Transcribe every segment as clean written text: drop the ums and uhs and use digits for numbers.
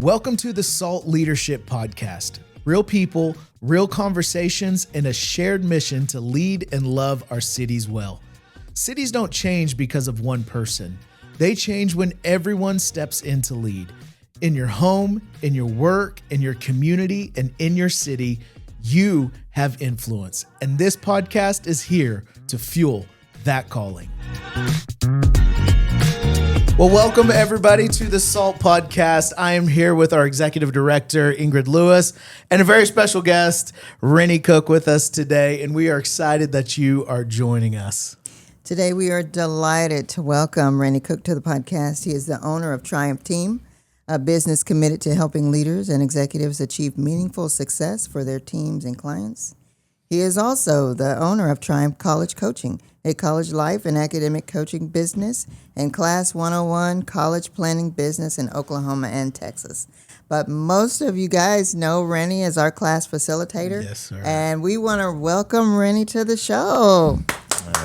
Welcome to the SALLT Leadership Podcast. Real people, real conversations, and a shared mission to lead and love our cities well. Cities don't change because of one person. They change when everyone steps in to lead. In your home, in your work, in your community, and in your city, you have influence. And this podcast is here to fuel that calling. Well, welcome everybody to the SALT Podcast. I am here with our Executive Director, Ingrid Lewis, and a very special guest, Rennie Cook, with us today. And we are excited that you are joining us. Today, we are delighted to welcome Rennie Cook to the podcast. He is the owner of Triumph Team, a business committed to helping leaders and executives achieve meaningful success for their teams and clients. He is also the owner of Triumph College Coaching, a college life and academic coaching business, and Class 101 college planning business in Oklahoma and Texas. But most of you guys know Rennie as our class facilitator. Yes, sir. And we want to welcome Rennie to the show.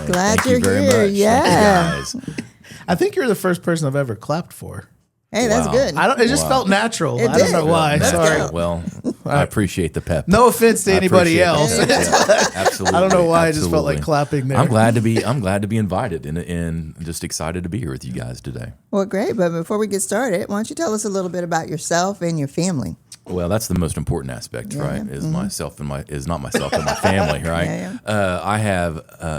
Glad Thank you're you very here. much. Yeah. Thank you, guys. I think you're the first person I've ever clapped for. Hey, that's Wow. good. It just felt natural. It I don't did. know why. Let's Sorry. go. Well, I appreciate the pep. No offense to I anybody appreciate else. it. Yeah, absolutely. I don't know why I just felt Absolutely. like clapping there. I'm glad to be invited and just excited to be here with you guys today. Well, great. But before we get started, why don't you tell us a little bit about yourself and your family? Well, that's the most important aspect, right? Is myself and not myself and my family, right? Yeah. I have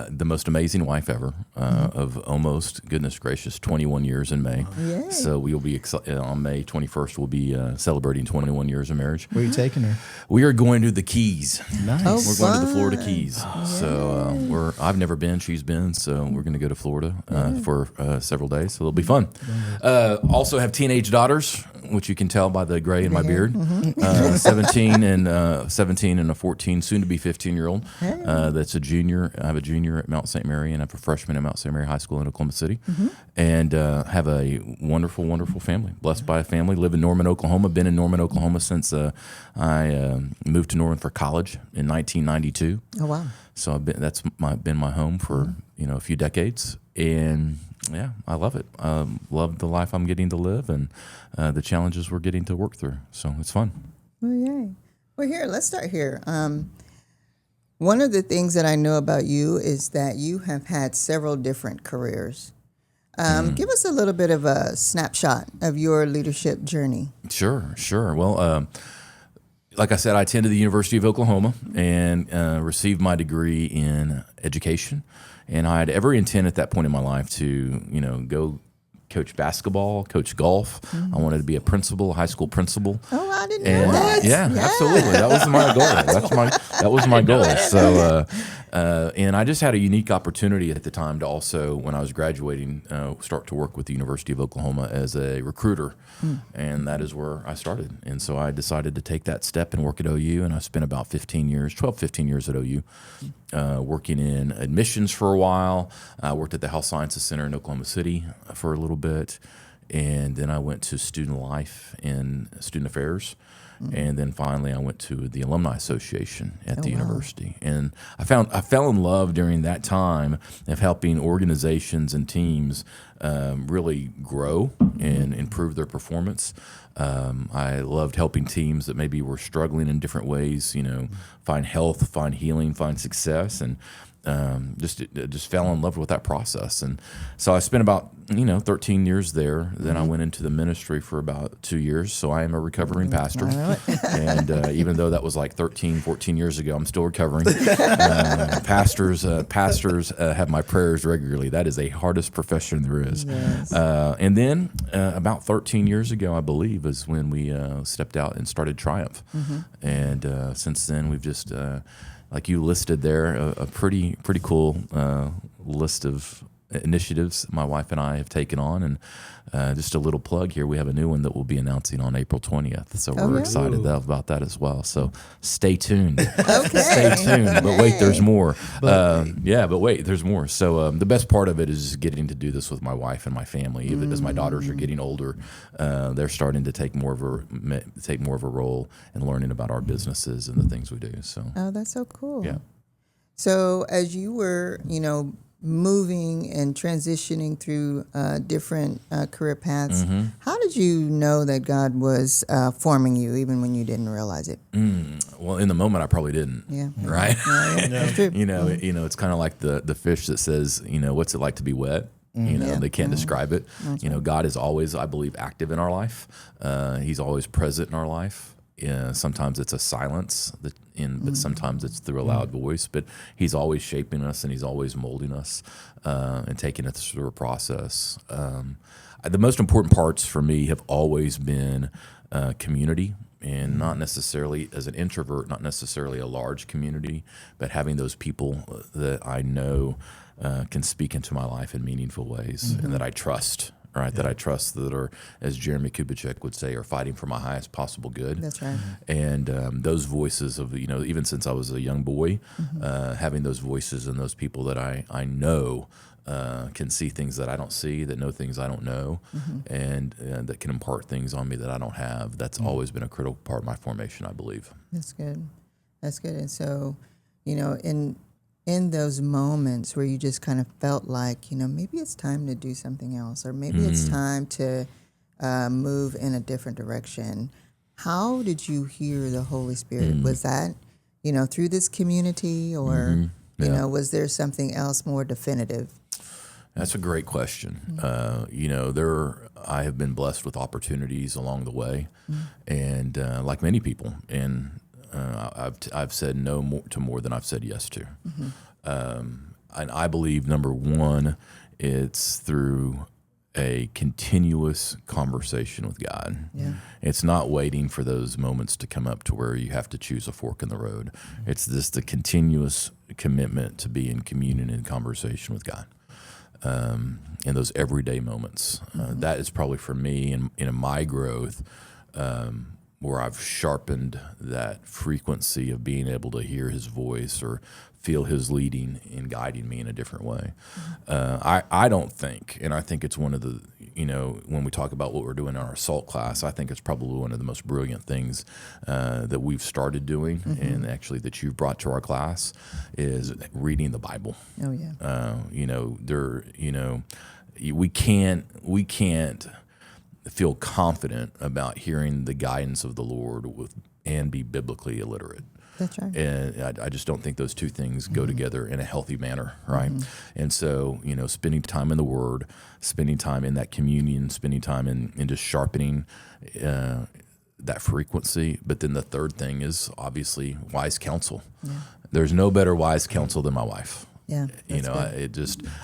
the most amazing wife ever of almost, goodness gracious, 21 years in May. Yay. So we will be on May 21st. We'll be celebrating 21 years of marriage. Where are you taking her? We are going to the Keys. Nice. Oh, We're going to the Florida fun. Keys. So I've never been. She's been. So we're going to go to Florida for several days. So it'll be fun. Also have teenage daughters, which you can tell by the gray in my beard. 17 and a 14, soon to be 15-year-old. That's a junior. I have a junior at Mount St. Mary, and I have a freshman at Mount St. Mary High School in Oklahoma City. And have a wonderful, wonderful family. Blessed by a family. Live in Norman, Oklahoma. Been in Norman, Oklahoma since I moved to Norman for college in 1992. Oh, wow. So that's been my home for a few decades, and yeah, I love it. Love the life I'm getting to live, and the challenges we're getting to work through. So it's fun. Well, yay. Well, here, let's start here. One of the things that I know about you is that you have had several different careers. Give us a little bit of a snapshot of your leadership journey. Sure. Well, like I said, I attended the University of Oklahoma and received my degree in education. And I had every intent at that point in my life to, go coach basketball, coach golf. I wanted to be a principal, a high school principal. Oh, I didn't know that. Yeah, absolutely. That was my goal. That was my goal. So, and I just had a unique opportunity at the time to also, when I was graduating, start to work with the University of Oklahoma as a recruiter, and that is where I started. And so I decided to take that step and work at OU, and I spent about 15 years at OU, working in admissions for a while. I worked at the Health Sciences Center in Oklahoma City for a little bit, and then I went to student life and student affairs. And then finally, I went to the Alumni Association at the university, and I fell in love during that time of helping organizations and teams really grow and improve their performance. I loved helping teams that maybe were struggling in different ways, find health, find healing, find success, and just fell in love with that process. And so I spent about 13 years there. Then I went into the ministry for about 2 years. So I am a recovering pastor. And even though that was like 13, 14 years ago, I'm still recovering. Pastors have my prayers regularly. That is the hardest profession there is. Yes. And then about 13 years ago, I believe, is when we stepped out and started Triumph. And since then, we've just like you listed there, a pretty cool list of initiatives my wife and I have taken on, and just a little plug here, we have a new one that we'll be announcing on April 20th, so we're excited about that as well, so stay tuned. Stay tuned, but wait, there's more. There's more. So the best part of it is just getting to do this with my wife and my family. Even as my daughters are getting older, they're starting to take more of a role in learning about our businesses and the things we do. So Oh, that's so cool. yeah. So as you were, moving and transitioning through different career paths, Mm-hmm. how did you know that God was forming you, even when you didn't realize it? Well, in the moment, I probably didn't. Yeah. Right. That's true. You know, it's kind of like the fish that says, what's it like to be wet? Yeah. They can't describe it. God is always, I believe, active in our life. He's always present in our life. Sometimes it's a silence, but sometimes it's through a loud voice. But he's always shaping us, and he's always molding us and taking us through a process. The most important parts for me have always been community. And not necessarily as an introvert, not necessarily a large community, but having those people that I know can speak into my life in meaningful ways and that I trust, right? That I trust, that are, as Jeremy Kubicek would say, are fighting for my highest possible good. That's right. And those voices of, even since I was a young boy, having those voices and those people that I know can see things that I don't see, that know things I don't know, and that can impart things on me that I don't have. That's always been a critical part of my formation, I believe. That's good. That's good. And so, in those moments where you just kind of felt like, maybe it's time to do something else, or maybe it's time to move in a different direction, how did you hear the Holy Spirit? Was that, through this community, or, was there something else more definitive? That's a great question. I have been blessed with opportunities along the way, and like many people, and I've said no to more than I've said yes to. And I believe, number one, it's through a continuous conversation with God. Yeah. It's not waiting for those moments to come up to where you have to choose a fork in the road. It's the continuous commitment to be in communion and conversation with God. In those everyday moments. That is probably for me in my growth where I've sharpened that frequency of being able to hear his voice or feel his leading and guiding me in a different way. I don't think, and I think it's one of the, when we talk about what we're doing in our SALLT class, I think it's probably one of the most brilliant things that we've started doing, and actually that you've brought to our class, is reading the Bible. Oh, yeah. We can't feel confident about hearing the guidance of the Lord and be biblically illiterate. That's right. And I just don't think those two things go together in a healthy manner, right? And so, spending time in the Word, spending time in that communion, spending time in just sharpening that frequency. But then the third thing is obviously wise counsel. Yeah. There's no better wise counsel than my wife. Yeah,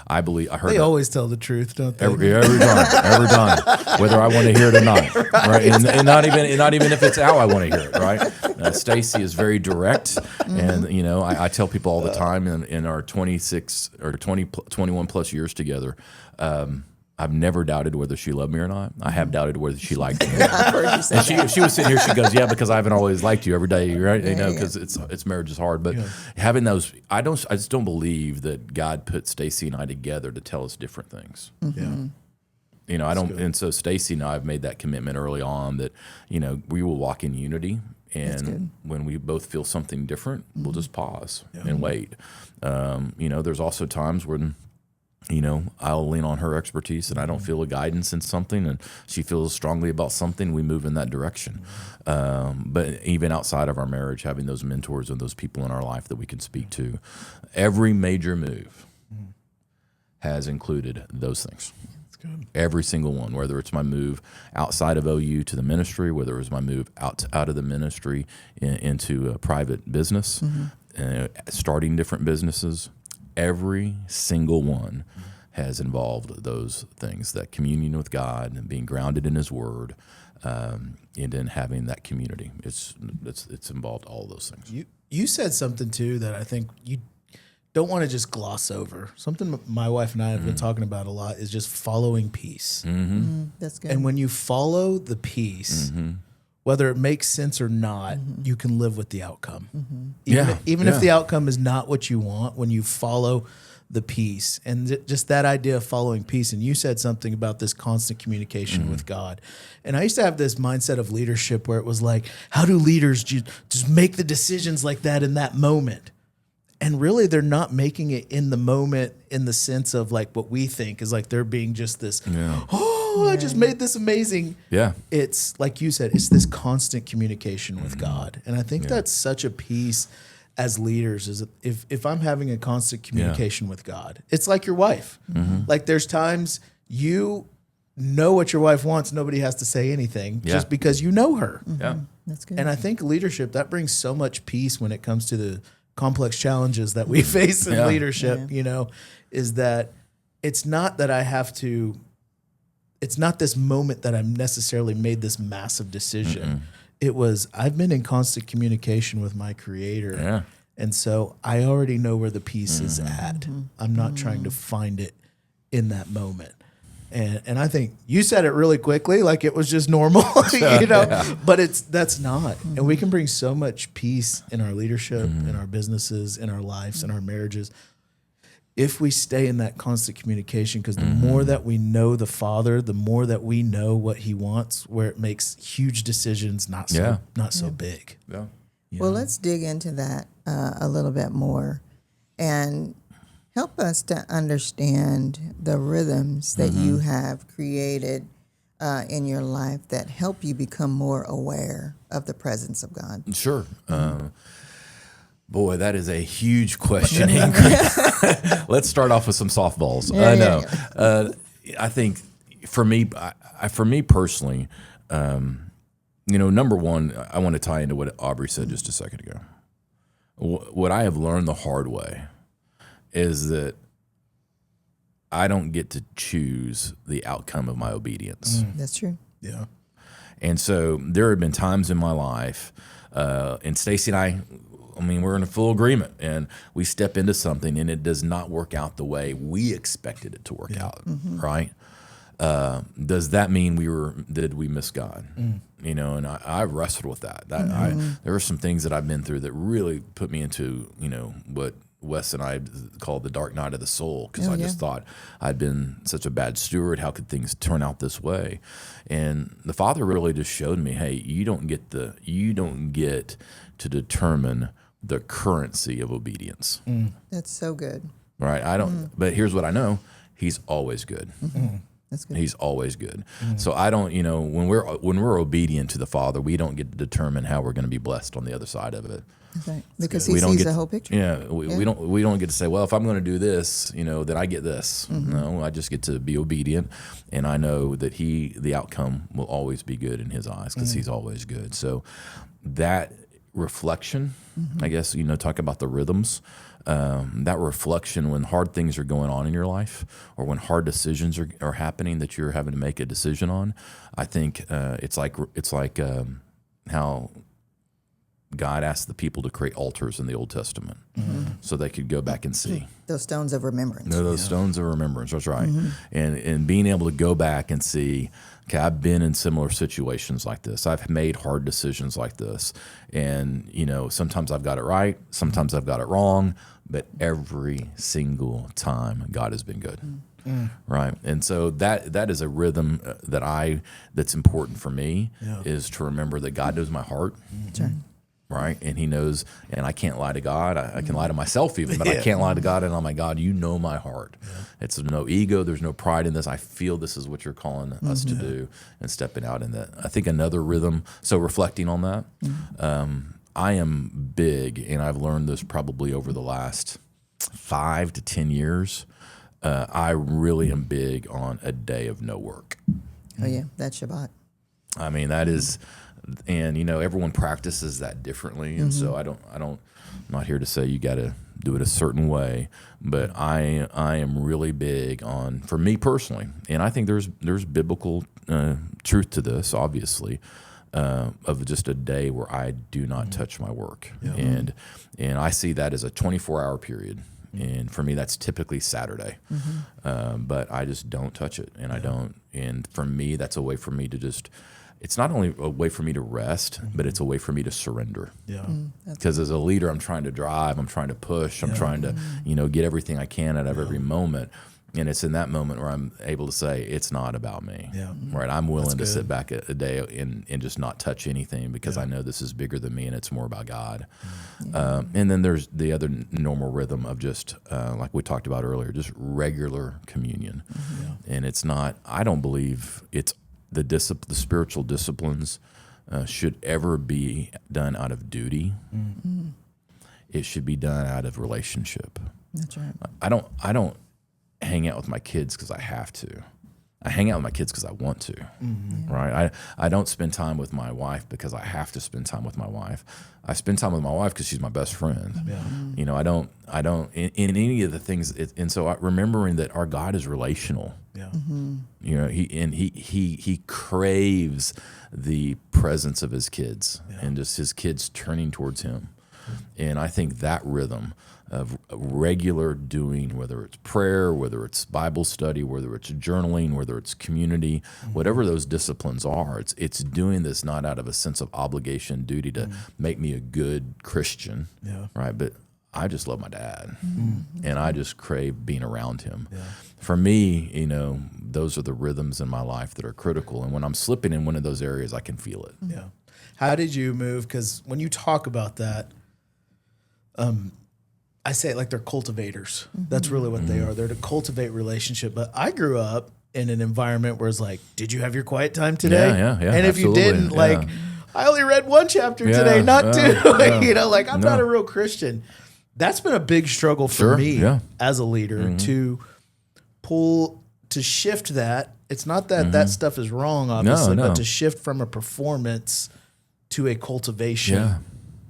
I believe I heard. They always tell the truth, don't they? Every time, whether I want to hear it or not, right? And not even if it's how I want to hear it, right? Stacy is very direct, and I tell people all the time in our 26 or 21 plus years together. I've never doubted whether she loved me or not. I have doubted whether she liked me. And she was sitting here. She goes, "Yeah, because I haven't always liked you every day, right? Because it's marriage is hard. But having those, I just don't believe that God put Stacy and I together to tell us different things. Yeah, I don't. Good. And so Stacy and I have made that commitment early on that we will walk in unity. And when we both feel something different, we'll just pause and wait. There's also times when. I'll lean on her expertise, and I don't feel a guidance in something, and she feels strongly about something, we move in that direction. But even outside of our marriage, having those mentors and those people in our life that we can speak to, every major move has included those things. That's good. Every single one, whether it's my move outside of OU to the ministry, whether it was my move out of the ministry into a private business, starting different businesses. Every single one has involved those things, that communion with God and being grounded in his word, and then having that community. It's involved all those things. You said something too that I think you don't want to just gloss over. Something my wife and I have been talking about a lot is just following peace. That's good. And when you follow the peace, whether it makes sense or not, you can live with the outcome. Even if the outcome is not what you want, when you follow the peace. And just that idea of following peace. And you said something about this constant communication with God. And I used to have this mindset of leadership where it was like, how do leaders just make the decisions like that in that moment? And really, they're not making it in the moment in the sense of like what we think is like they're being just this, I just made this amazing. Yeah. It's like you said, it's this constant communication with God. And I think that's such a piece as leaders is if I'm having a constant communication with God, it's like your wife. Like there's times you know what your wife wants. Nobody has to say anything just because you know her. Yeah. That's good. And I think leadership, that brings so much peace when it comes to the complex challenges that we face in leadership, you know, is that it's not that I have to, it's not this moment that I've necessarily made this massive decision. It was, I've been in constant communication with my creator. Yeah. And so I already know where the peace is at. I'm not trying to find it in that moment. And I think you said it really quickly, like it was just normal, you know, but that's not. And we can bring so much peace in our leadership, in our businesses, in our lives, in our marriages, if we stay in that constant communication, because the more that we know the Father, the more that we know what he wants, where it makes huge decisions, not so big. Yeah. Well, let's dig into that a little bit more and help us to understand the rhythms that you have created in your life that help you become more aware of the presence of God. Sure. Boy, that is a huge question. Let's start off with some softballs. I think for me personally, you know, number one, I want to tie into what Aubrey said just a second ago. What I have learned the hard way is that I don't get to choose the outcome of my obedience. That's true. Yeah. And so there have been times in my life, and Stacy and I mean, we're in a full agreement, and we step into something, and it does not work out the way we expected it to work out, right? Does that mean did we miss God? You know, and I wrestled with that. There were some things that I've been through that really put me into, you know, what Wes and I called the dark night of the soul, because I just thought I'd been such a bad steward. How could things turn out this way? And the Father really just showed me, hey, you don't get to determine the currency of obedience. That's so good. Right? I don't. But here's what I know: He's always good. That's good. He's always good. So I don't, you know, when we're obedient to the Father, we don't get to determine how we're going to be blessed on the other side of it. That's right. Because he sees the whole picture. Yeah, we don't get to say, well, if I'm going to do this, you know, then I get this. No, I just get to be obedient, and I know that the outcome will always be good in His eyes, because He's always good. So that reflection, I guess, you know, talk about the rhythms. That reflection when hard things are going on in your life, or when hard decisions are happening that you're having to make a decision on, I think it's like how God asked the people to create altars in the Old Testament so they could go back and see. Those stones of remembrance. No, those stones of remembrance, that's right. And being able to go back and see, okay, I've been in similar situations like this. I've made hard decisions like this. And, you know, sometimes I've got it right, sometimes I've got it wrong, but every single time God has been good. Right. And so that is a rhythm that's important for me, is to remember that God knows my heart. Sure. Right. And He knows, and I can't lie to God. I can lie to myself even, but I can't lie to God. And oh my God, you know my heart. It's no ego. There's no pride in this. I feel this is what you're calling us to do, and stepping out in that. I think another rhythm, so reflecting on that, I am big, and I've learned this probably over the last 5 to 10 years. I really am big on a day of no work. Oh yeah, that's Shabbat. I mean, that is, and you know, everyone practices that differently, and so I'm not here to say you got to do it a certain way, but I am really big on, for me personally, and I think there's biblical truth to this, obviously, of just a day where I do not touch my work, and I see that as a 24-hour period. And for me, that's typically Saturday, but I just don't touch it, and I don't. And for me, that's a way for me to just. It's not only a way for me to rest, but it's a way for me to surrender. Yeah. Because as a leader, I'm trying to drive, I'm trying to push, I'm trying to, you know, get everything I can out of every moment. And it's in that moment where I'm able to say, it's not about me. Yeah. Right. I'm willing to good. sit back a day and just not touch anything because I know this is bigger than me and it's more about God. And then there's the other normal rhythm of just, like we talked about earlier, just regular communion. And it's not, I don't believe it's the spiritual disciplines should ever be done out of duty. It should be done out of relationship. That's right. I don't hang out with my kids because I have to. I hang out with my kids because I want to, right? I don't spend time with my wife because I have to spend time with my wife. I spend time with my wife because she's my best friend. You know, I don't in any of the things. And so remembering that our God is relational. You know, he craves the presence of his kids and just his kids turning towards him. And I think that rhythm of regular doing, whether it's prayer, whether it's Bible study, whether it's journaling, whether it's community, whatever those disciplines are, it's doing this not out of a sense of obligation, duty to make me a good Christian, right? But I just love my dad, and I just crave being around him. For me, you know, those are the rhythms in my life that are critical, and when I'm slipping in one of those areas, I can feel it. How did you move? Because when you talk about that, I say it like they're cultivators. That's really what they are. They're to cultivate relationship. But I grew up in an environment where it's like, did you have your quiet time today? And if you didn't, like, I only read one chapter today, not two. You know, like, I'm not a real Christian. That's been a big struggle for me as a leader to shift that. It's not that that stuff is wrong, obviously, but to shift from a performance to a cultivation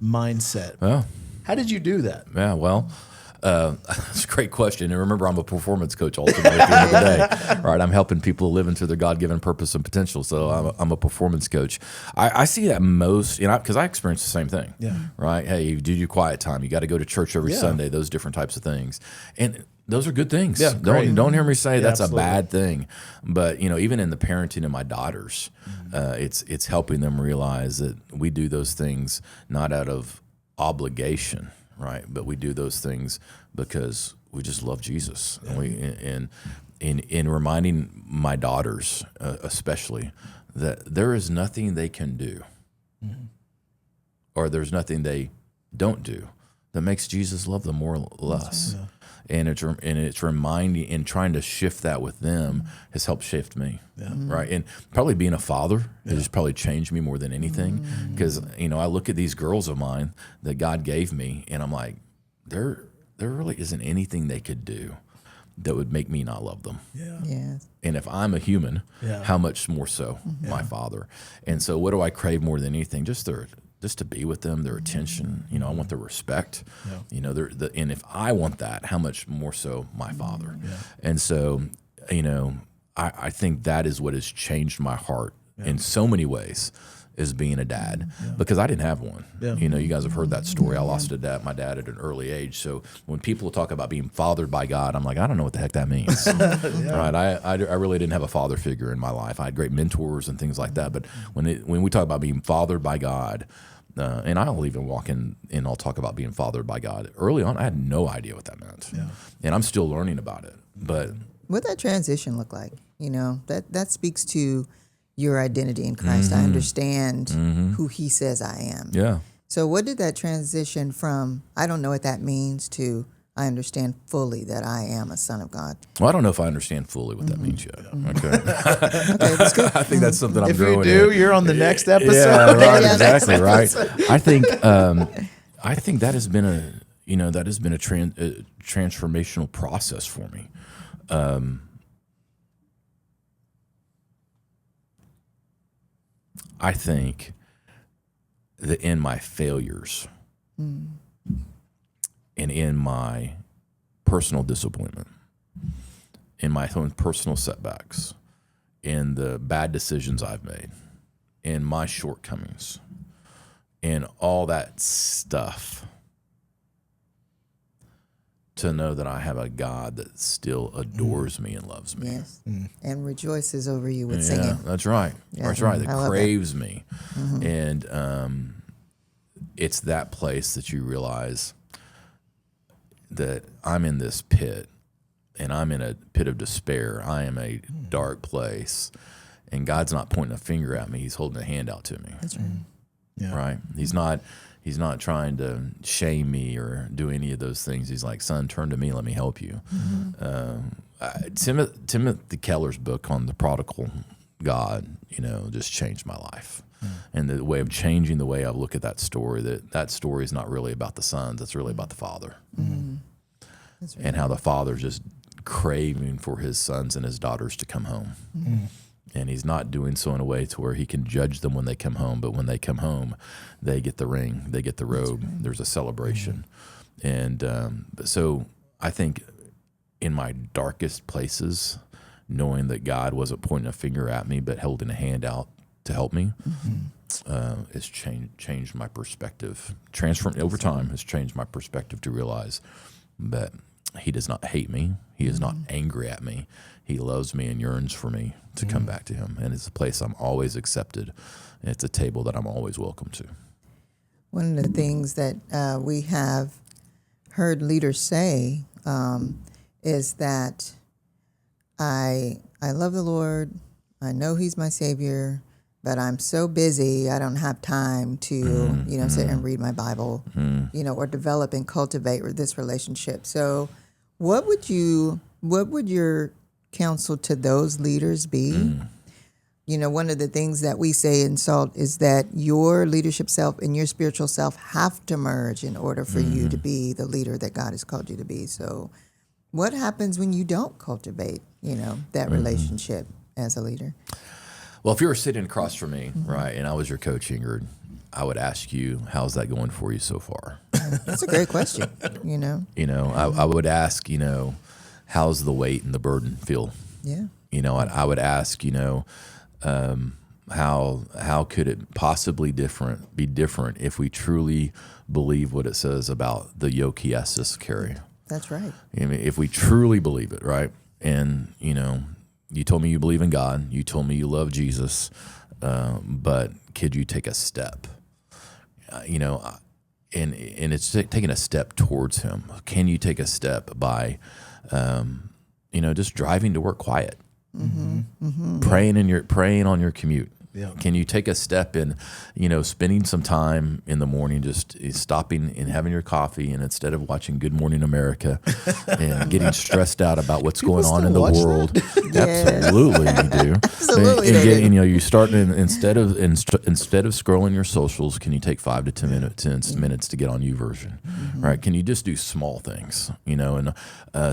mindset. How did you do that? Yeah, well, that's a great question. And remember, I'm a performance coach ultimately at the end of the day. Right? I'm helping people live into their God-given purpose and potential. So I'm a performance coach. I see that most, you know, because I experience the same thing. Right? Hey, you do your quiet time. You got to go to church every Sunday, those different types of things. And those are good things. Don't hear me say that's absolutely a bad thing. But, you know, even in the parenting of my daughters, it's helping them realize that we do those things not out of obligation, right? But we do those things because we just love Jesus, and in reminding my daughters, especially, that there is nothing they can do, or there's nothing they don't do that makes Jesus love them more or less. And it's reminding and trying to shift that with them has helped shift me, right? And probably being a father has probably changed me more than anything, because you know, I look at these girls of mine that God gave me, and I'm like, there really isn't anything they could do that would make me not love them. And if I'm a human, how much more so my father? And so, what do I crave more than anything? Just to be with them, their attention. You know, I want their respect. You know, and if I want that, how much more so my father? And so, you know, I think that is what has changed my heart in so many ways, is being a dad, because I didn't have one. You know, you guys have heard that story. I lost my dad at an early age. So when people talk about being fathered by God, I'm like, I don't know what the heck that means. Right? I really didn't have a father figure in my life. I had great mentors and things like that. But when we talk about being fathered by God, and I'll even walk in and I'll talk about being fathered by God. Early on, I had no idea what that meant. And I'm still learning about it. But what that transition look like? You know, that speaks to your identity in Christ. I understand who he says I am. So what did that transition from, I don't know what that means, to I understand fully that I am a son of God? Well, I don't know if I understand fully what that means yet. Okay, that's good. I think that's something I'm growing in. If you do, you're on the next episode. Yeah, right, exactly, right. I think that has been a transformational process for me. I think that in my failures and in my personal disappointment, in my own personal setbacks, in the bad decisions I've made, in my shortcomings, and all that stuff, to know that I have a God that still adores me and loves me. Yes, and rejoices over you with singing. That's right. Yeah. That's right. That craves that. me. And it's that place that you realize that I'm in this pit, and I'm in a pit of despair. I am a dark place, and God's not pointing a finger at me. He's holding a hand out to me. That's right. Yeah. Right? He's not trying to shame me or do any of those things. He's like, son, turn to me. Let me help you. Timothy Keller's book on the prodigal God, just changed my life. And the way of changing the way I look at that story, that story is not really about the sons. It's really about the father. That's right. And how the father's just craving for his sons and his daughters to come home. And he's not doing so in a way to where he can judge them when they come home, but when they come home, they get the ring, they get the robe, there's a celebration. And so I think in my darkest places, knowing that God wasn't pointing a finger at me, but holding a hand out to help me, has changed my perspective. Transformed over time has changed my perspective to realize that he does not hate me. He is not angry at me. He loves me and yearns for me to come back to him. And it's a place I'm always accepted. And it's a table that I'm always welcome to. One of the things that we have heard leaders say is that I love the Lord. I know he's my Savior, but I'm so busy, I don't have time to, sit and read my Bible, or develop and cultivate this relationship. So what would your counsel to those leaders be? One of the things that we say in SALT is that your leadership self and your spiritual self have to merge in order for you to be the leader that God has called you to be. So what happens when you don't cultivate, that relationship as a leader? Well, if you were sitting across from me, right, and I was your coach, Ingrid, I would ask you, how's that going for you so far? That's a great question, I would ask, how's the weight and the burden feel? Yeah. I would ask, how could it possibly be different if we truly believe what it says about the yoke he asks us to carry? That's right. I mean, if we truly believe it, right? And, you told me you believe in God. You told me you love Jesus. But could you take a step? And it's taking a step towards him. Can you take a step by, just driving to work quiet, praying on your commute? Yeah. Can you take a step in, spending some time in the morning, just stopping and having your coffee, and instead of watching Good Morning America and getting stressed out about what's going on in the world, absolutely you do. Absolutely, and you start instead of scrolling your socials, can you take 5 to 10 minutes to get on YouVersion, right? Can you just do small things, And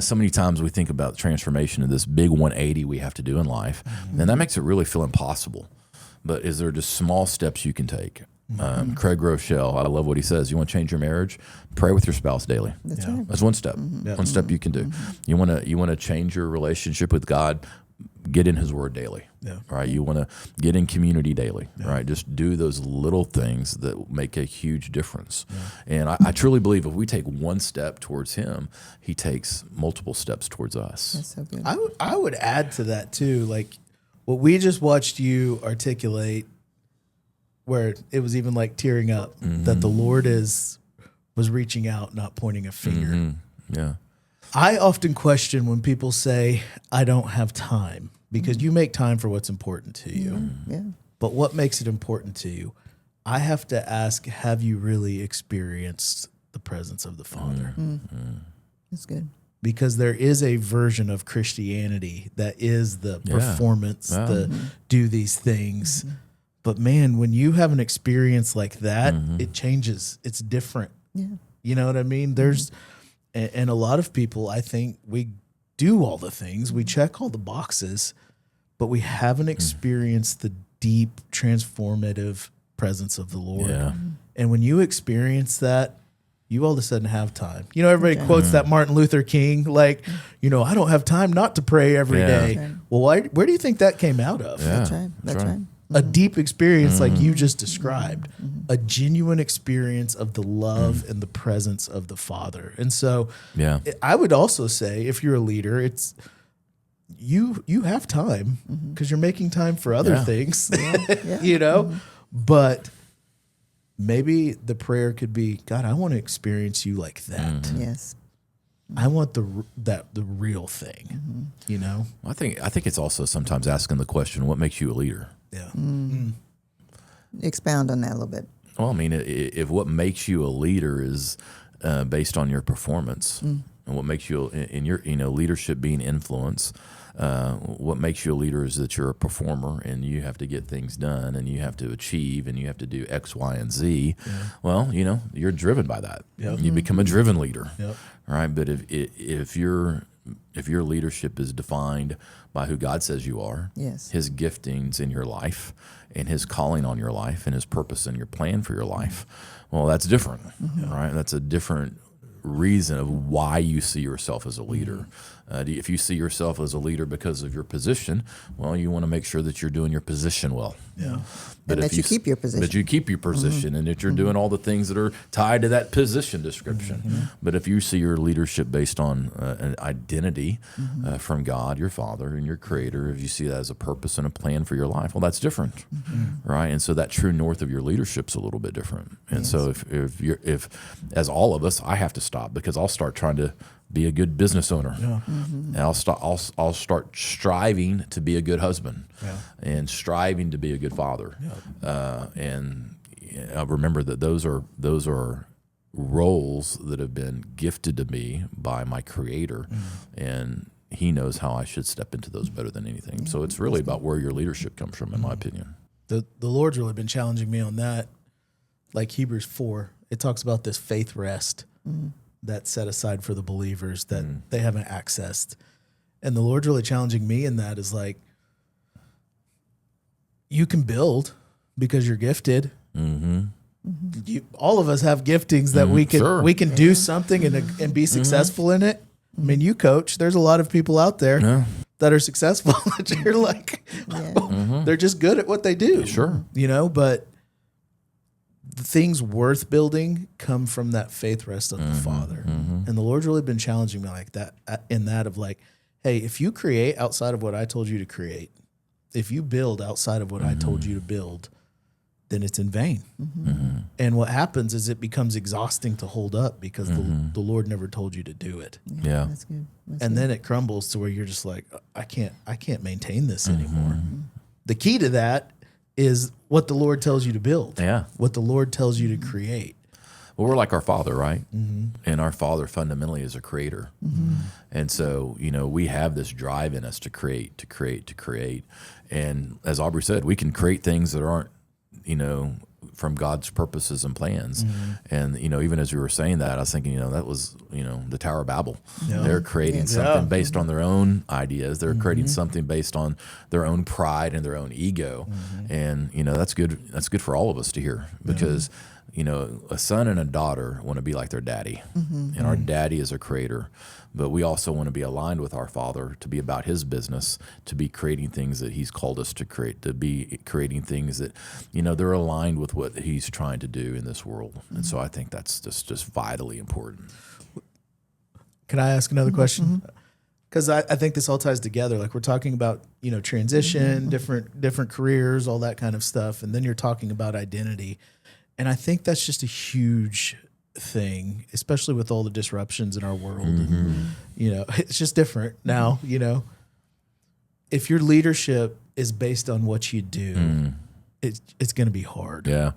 so many times we think about transformation of this big 180 we have to do in life, and that makes it really feel impossible. But is there just small steps you can take? Craig Rochelle, I love what he says. You want to change your marriage? Pray with your spouse daily. That's right. That's one step. One step you can do. You want to change your relationship with God? Get in His Word daily. Right. You want to get in community daily. Right. Just do those little things that make a huge difference. And I truly believe if we take one step towards Him, He takes multiple steps towards us. That's so good. I would add to that too, like what we just watched you articulate, where it was even like tearing up, that the Lord was reaching out, not pointing a finger. Yeah. I often question when people say, I don't have time, because you make time for what's important to you. Yeah. But what makes it important to you? I have to ask, have you really experienced the presence of the Father? That's good. Because there is a version of Christianity that is the performance, the do these things. But man, when you have an experience like that, it changes. It's different. Yeah. You know what I mean? There's, and a lot of people, I think we do all the things, we check all the boxes, but we haven't experienced the deep transformative presence of the Lord. Yeah. And when you experience that, you all of a sudden have time. Everybody quotes that Martin Luther King, like, I don't have time not to pray every day. Right. Well, where do you think that came out of? That's right. That's right. A deep experience like you just described, a genuine experience of the love and the presence of the Father. And so I would also say, if you're a leader, it's you have time because you're making time for other things, but maybe the prayer could be, God, I want to experience you like that. Yes. I want the real thing, you know? I think it's also sometimes asking the question, what makes you a leader? Yeah. Expound on that a little bit. Well, I mean, if what makes you a leader is based on your performance, and what makes you in your leadership being influence, what makes you a leader is that you're a performer and you have to get things done and you have to achieve and you have to do X, Y, and Z. Yeah. Well, you're driven by that. Yep. You become a driven leader, right? But if your leadership is defined by who God says you are, His giftings in your life, and His calling on your life, and His purpose and your plan for your life, well, that's different, right? That's a different reason of why you see yourself as a leader. If you see yourself as a leader because of your position, well, you want to make sure that you're doing your position well. Yeah. But that you keep your position. That you keep your position and that you're doing all the things that are tied to that position description. But if you see your leadership based on an identity from God, your Father, and your Creator, if you see that as a purpose and a plan for your life, well, that's different, right? And so that true north of your leadership's a little bit different. And so if as all of us, I have to stop because I'll start trying to be a good business owner, and I'll start striving to be a good husband, and striving to be a good father, and I remember that those are roles that have been gifted to me by my Creator, and He knows how I should step into those better than anything. So it's really about where your leadership comes from, in my opinion. The Lord's really been challenging me on that, like Hebrews 4. It talks about this faith rest. That's set aside for the believers that they haven't accessed. And the Lord's really challenging me in that is like, you can build because you're gifted. All of us have giftings that we can do something and be successful in it. I mean, you coach, there's a lot of people out there that are successful that you're like, they're just good at what they do. Sure. But the things worth building come from that faith rest of the Father. And the Lord's really been challenging me like that, in that of like, hey, if you create outside of what I told you to create, if you build outside of what I told you to build, then it's in vain. And what happens is it becomes exhausting to hold up because the Lord never told you to do it. Yeah. That's good. Then it crumbles to where you're just like, I can't maintain this anymore. The key to that is what the Lord tells you to build. Yeah. What the Lord tells you to create. Well, we're like our Father, right? And our Father fundamentally is a creator. And so, we have this drive in us to create. And as Aubrey said, we can create things that aren't, from God's purposes and plans. And, even as we were saying that, I was thinking, that was, the Tower of Babel. They're creating something based on their own ideas. They're creating something based on their own pride and their own ego. And, that's good. That's good for all of us to hear because, a son and a daughter want to be like their daddy. And our daddy is a creator. But we also want to be aligned with our Father, to be about His business, to be creating things that He's called us to create, to be creating things that, they're aligned with what He's trying to do in this world. And so I think that's just vitally important. Can I ask another question? Because I think this all ties together. Like we're talking about, transition, different careers, all that kind of stuff. And then you're talking about identity. And I think that's just a huge thing, especially with all the disruptions in our world. And, it's just different now, If your leadership is based on what you do, it's going to be hard. Yeah.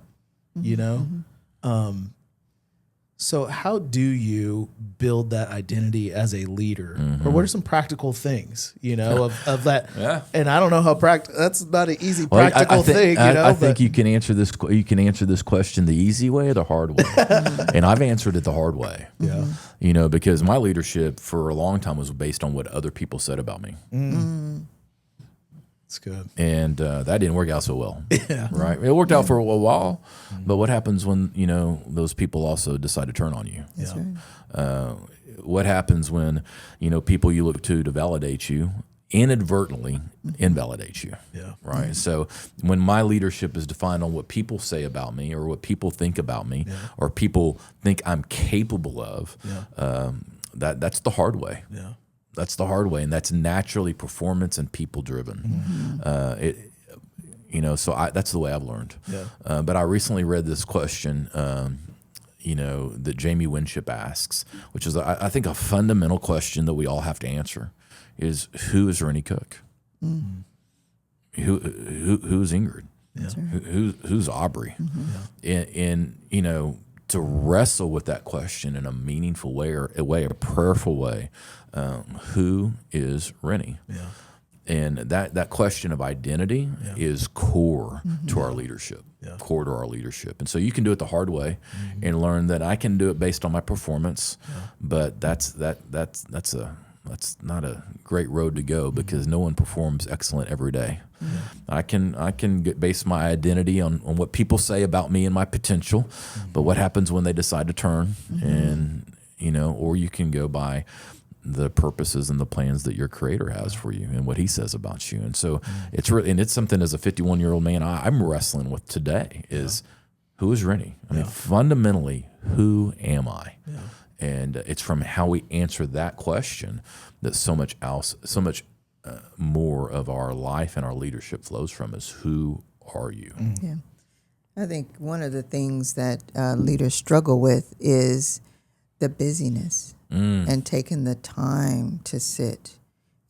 So how do you build that identity as a leader? Or what are some practical things, of that? Yeah. And I don't know how that's not an easy practical thing, I think you can answer this question the easy way or the hard way. And I've answered it the hard way. Yeah. Because my leadership for a long time was based on what other people said about me. That's good. And that didn't work out so well. Right? It worked out for a while, but what happens when, those people also decide to turn on you? That's right. What happens when, people you look to validate you inadvertently invalidates you? Yeah. Right? So when my leadership is defined on what people say about me or what people think about me or people think I'm capable of, that's the hard way. Yeah. That's the hard way, and that's naturally performance and people driven. So that's the way I've learned. Yeah. But I recently read this question. that Jamie Winship asks, which is, I think, a fundamental question that we all have to answer is, who is Rennie Cook? Mm. Who's Ingrid? Yeah. Who's Aubrey? Mm-hmm. And to wrestle with that question in a meaningful way, or a prayerful way, who is Rennie? Yeah. And that question of identity is core to our leadership, core to our leadership. And so you can do it the hard way and learn that I can do it based on my performance, but that's not a great road to go, because no one performs excellent every day. I can base my identity on what people say about me and my potential, but what happens when they decide to turn, and or you can go by the purposes and the plans that your Creator has for you and what He says about you. And so it's really, and it's something as a 51-year-old man I'm wrestling with today is, who is Rennie? I mean, fundamentally, who am I? Yeah. And it's from how we answer that question that so much more of our life and our leadership flows from, is, who are you? Yeah. I think one of the things that leaders struggle with is the busyness. And taking the time to sit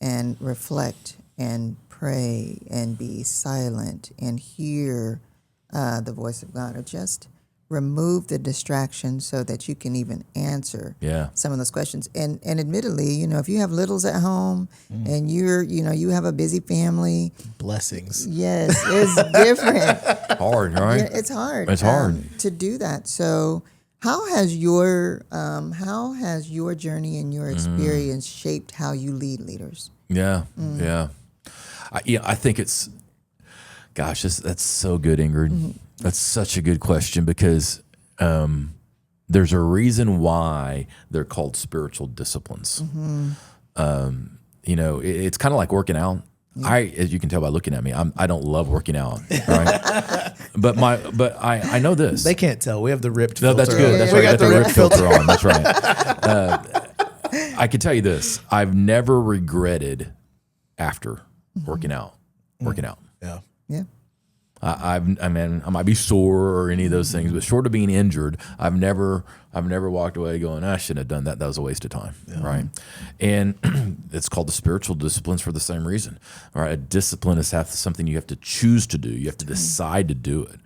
and reflect and pray and be silent and hear the voice of God, or just remove the distractions so that you can even answer some of those questions. And admittedly, if you have littles at home and you have a busy family, blessings. Yes, it's different. Hard, right? Yeah, it's hard. It's hard to do that. So, how has your journey and your experience shaped how you lead leaders? Yeah. I think it's, gosh, that's so good, Ingrid. That's such a good question, because there's a reason why they're called spiritual disciplines. It's kind of like working out. As you can tell by looking at me, I don't love working out, right? but I know this. They can't tell. We have the ripped filter. No, that's good. That's right. We got the ripped filter on. That's right. I can tell you this: I've never regretted after working out. Yeah. I might be sore or any of those things, but short of being injured, I've never walked away going, I shouldn't have done that. That was a waste of time, right? And it's called the spiritual disciplines for the same reason, right? A discipline is something you have to choose to do. You have to decide to do it,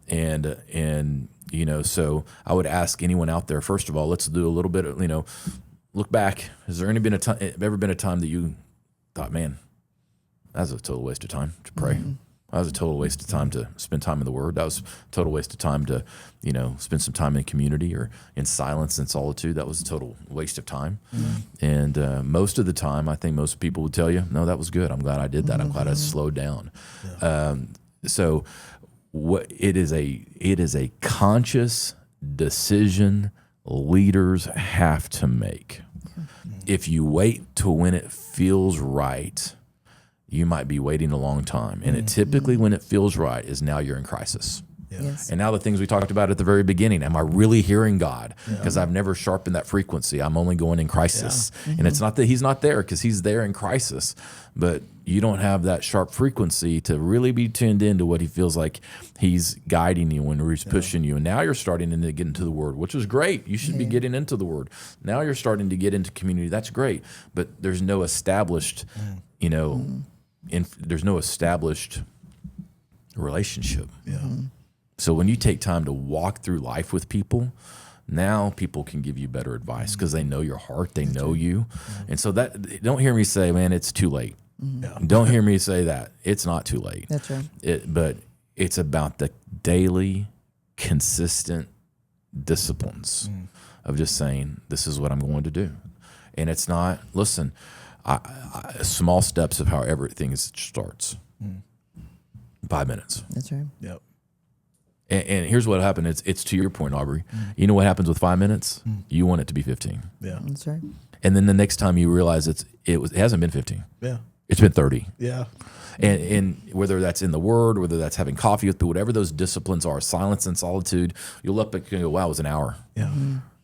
and so I would ask anyone out there, first of all, let's do a little bit of look back. Has there ever been a time that you thought, man, that was a total waste of time to pray? That was a total waste of time to spend time in the Word. That was a total waste of time to, spend some time in community or in silence and solitude. That was a total waste of time. And most of the time, I think most people would tell you, no, that was good. I'm glad I did that. I'm glad I slowed down. So it is a conscious decision leaders have to make. If you wait to when it feels right, you might be waiting a long time. And it typically, when it feels right, is now you're in crisis. Yes. And now the things we talked about at the very beginning, am I really hearing God? Because I've never sharpened that frequency. I'm only going in crisis. And it's not that He's not there, because He's there in crisis. But you don't have that sharp frequency to really be tuned into what He feels like He's guiding you and He's pushing you. And now you're starting to get into the Word, which is great. You should be getting into the Word. Now you're starting to get into community. That's great. But there's no established, there's no established relationship. So when you take time to walk through life with people, now people can give you better advice because they know your heart, they know you. And so don't hear me say, man, it's too late. Don't hear me say that. It's not too late. That's right. But it's about the daily, consistent disciplines of just saying, this is what I'm going to do. And it's not, listen, small steps of how everything starts. 5 minutes. That's right. Yep. And here's what happened. It's to your point, Aubrey. You know what happens with 5 minutes? You want it to be 15. Yeah. That's right. And then the next time you realize it hasn't been 15. Yeah. It's been 30. Yeah. And whether that's in the Word, whether that's having coffee with, whatever those disciplines are, silence and solitude, you'll look back and go, wow, it was an hour. Yeah.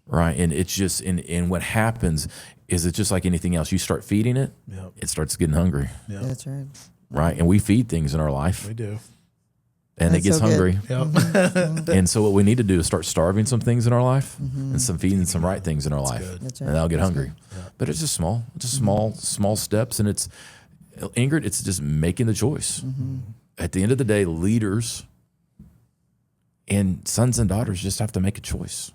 Right. And it's just, and what happens is it's just like anything else. You start feeding it, it starts getting hungry. Yeah. That's right. Right. And we feed things in our life. We do. and it gets so good. hungry. And so what we need to do is start starving some things in our life and some feeding some right things in our life, That's and right. they'll get hungry. But it's just small steps, and it's Ingrid. It's just making the choice. At the end of the day, leaders and sons and daughters just have to make a choice.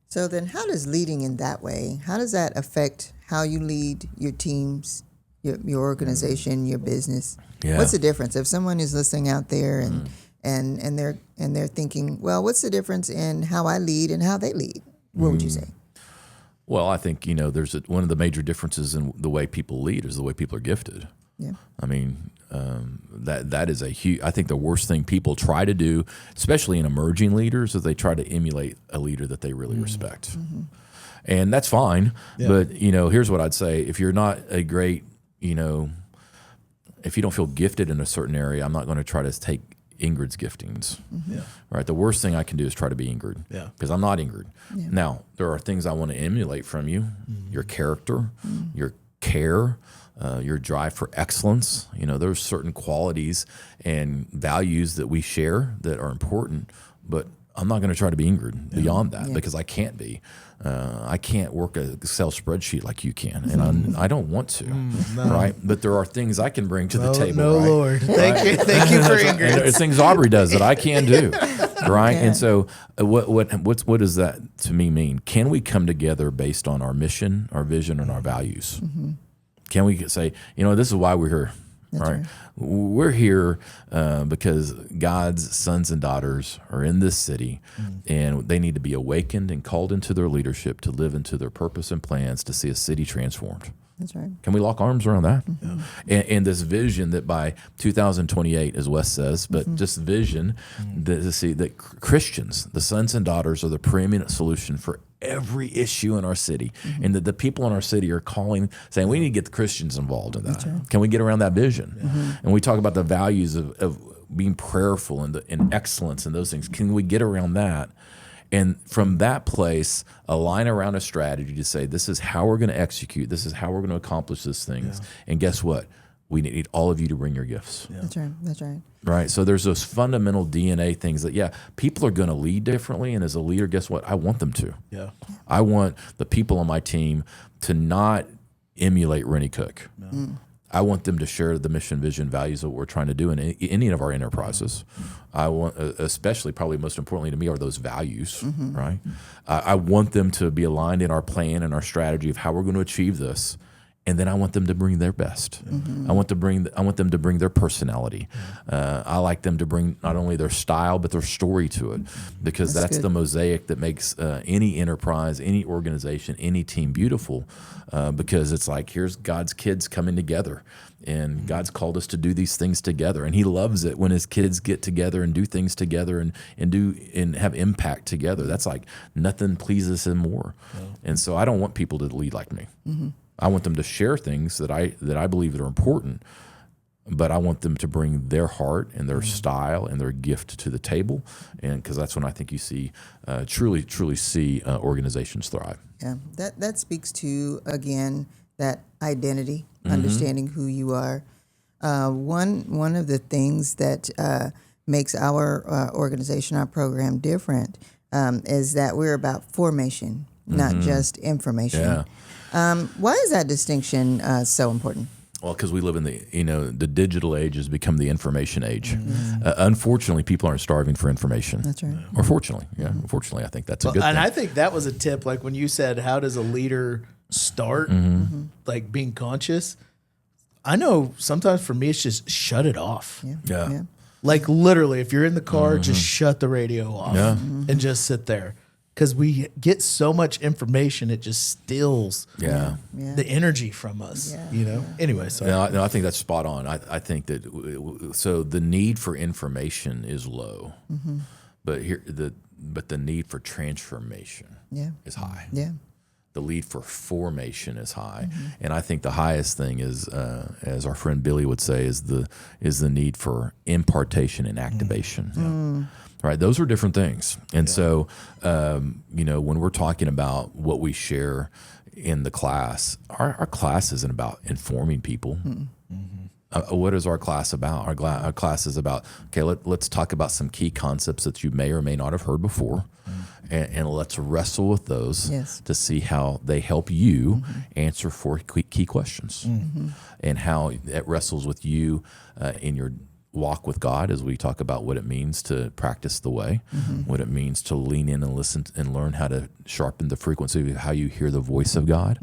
So then how does leading in that way, how does that affect how you lead your teams, your organization, your business? Yeah. What's the difference? If someone is listening out there and they're thinking, well, what's the difference in how I lead and how they lead? What would you say? Well, I think, there's one of the major differences in the way people lead is the way people are gifted. Yeah. I mean, that is a huge. I think the worst thing people try to do, especially in emerging leaders, is they try to emulate a leader that they really respect, and that's fine. Yeah. But here's what I'd say: if you're not a great, if you don't feel gifted in a certain area, I'm not going to try to take Ingrid's giftings. Yeah. Right. The worst thing I can do is try to be Ingrid. Yeah. Because I'm not Ingrid. Yeah. Now there are things I want to emulate from you: your character, your care. Your drive for excellence. There's certain qualities and values that we share that are important, but I'm not going to try to be Ingrid beyond that because I can't be. I can't work an Excel spreadsheet like you can, and I don't want to, right? But there are things I can bring to the table. No, right? Lord. Thank you for And Ingrid. there's things Aubrey does that I can do, right? And so, what does that to me mean? Can we come together based on our mission, our vision, and our values? Can we say, this is why we're here, right? We're here because God's sons and daughters are in this city, and they need to be awakened and called into their leadership to live into their purpose and plans to see a city transformed. That's right. Can we lock arms around that? And this vision that by 2028, as Wes says, but just vision to see that Christians, the sons and daughters, are the preeminent solution for every issue in our city, and that the people in our city are saying we need to get the Christians involved in that. Right. Can we get around that vision? And we talk about the values of being prayerful and excellence and those things. Can we get around that? And from that place, align around a strategy to say, this is how we're going to execute. This is how we're going to accomplish these things. And guess what? We need all of you to bring your gifts. That's right. That's right. Right. So there's those fundamental DNA things that, people are going to lead differently. And as a leader, guess what? I want them to. Yeah. I want the people on my team to not emulate Rennie Cook. No. I want them to share the mission, vision, values of what we're trying to do in any of our enterprises. I want, especially, probably most importantly to me, are those values, right? I want them to be aligned in our plan and our strategy of how we're going to achieve this. And then I want them to bring their best. I want them to bring their personality. I like them to bring not only their style but their story to it, because that's the mosaic that makes any enterprise, any organization, any team beautiful. Because it's like, here's God's kids coming together, and God's called us to do these things together, and He loves it when His kids get together and do things together and have impact together. That's like nothing pleases Him more. And so I don't want people to lead like me. I want them to share things that I believe that are important, but I want them to bring their heart and their style and their gift to the table, and because that's when I think you see truly see organizations thrive. Yeah, that speaks to, again, that identity, understanding who you are. One of the things that makes our organization, our program different, is that we're about formation, not just information. Yeah. Why is that distinction so important? Well, because we live in the digital age has become the information age. Unfortunately, people aren't starving for information. That's right. Or fortunately, unfortunately, I think that's a good thing. And I think that was a tip, like when you said, how does a leader start, like being conscious? I know sometimes for me, it's just shut it off. Yeah. Like literally, if you're in the car, just shut the radio off and just sit there. Because we get so much information, it just steals the energy from us, Anyway, so No, I think that's spot on. I think that so the need for information is low, but the need for transformation is high. Yeah. The need for formation is high, and I think the highest thing is, as our friend Billy would say, is the need for impartation and activation. Right, those are different things, and so when we're talking about what we share in the class, our class isn't about informing people. what is our class about? Our class is about, okay, let's talk about some key concepts that you may or may not have heard before, and let's wrestle with those to see how they help you answer 4 key questions, and how it wrestles with you in your walk with God as we talk about what it means to practice the way, what it means to lean in and listen and learn how to sharpen the frequency of how you hear the voice of God,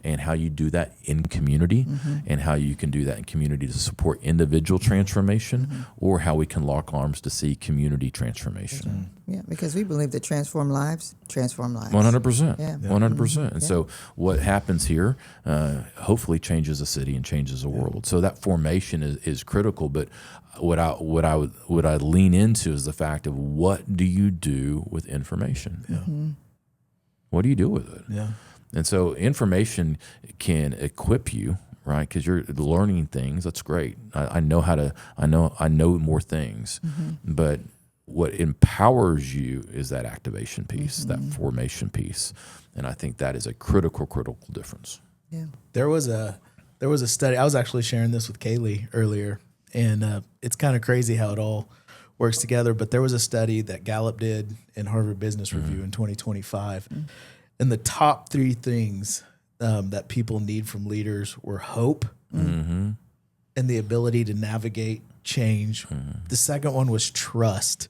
and how you do that in community, and how you can do that in community to support individual transformation, or how we can lock arms to see community transformation. Yeah, because we believe that transform lives. 100%. Yeah. 100%. And so what happens here hopefully changes a city and changes a world. So that formation is critical, but what I lean into is the fact of, what do you do with information? What do you do with it? And so information can equip you, right? Because you're learning things. That's great. I know more things, but what empowers you is that activation piece, that formation piece, and I think that is a critical difference. Yeah. There was a study. I was actually sharing this with Kaylee earlier, and it's kind of crazy how it all works together. But there was a study that Gallup did in Harvard Business Review in 2025, and the top 3 things that people need from leaders were hope and the ability to navigate change. The second one was trust,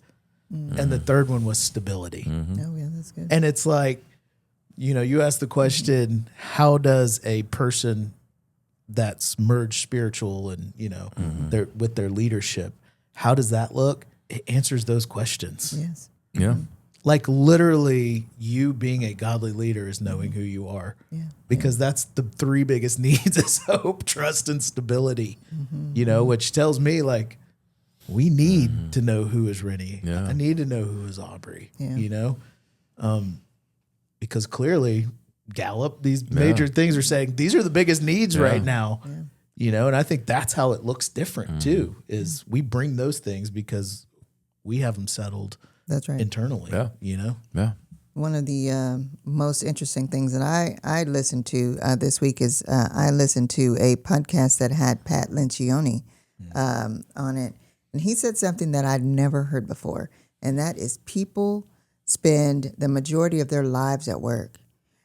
and the third one was stability. Oh, yeah, that's good. And it's like, you ask the question, how does a person that's merged spiritual and, with their leadership, how does that look? It answers those questions. Yes. Yeah. Like literally, you being a godly leader is knowing who you are. Yeah. Because that's the 3 biggest needs is hope, trust, and stability, which tells me like, we need to know who is Rennie. Yeah. I need to know who is Aubrey, because clearly Gallup, these major things are saying these are the biggest needs right now, and I think that's how it looks different too, is we bring those things because we have them settled That's right. internally, Yeah. One of the most interesting things that I listened to this week is I listened to a podcast that had Pat Lencioni on it. And he said something that I'd never heard before, and that is people spend the majority of their lives at work,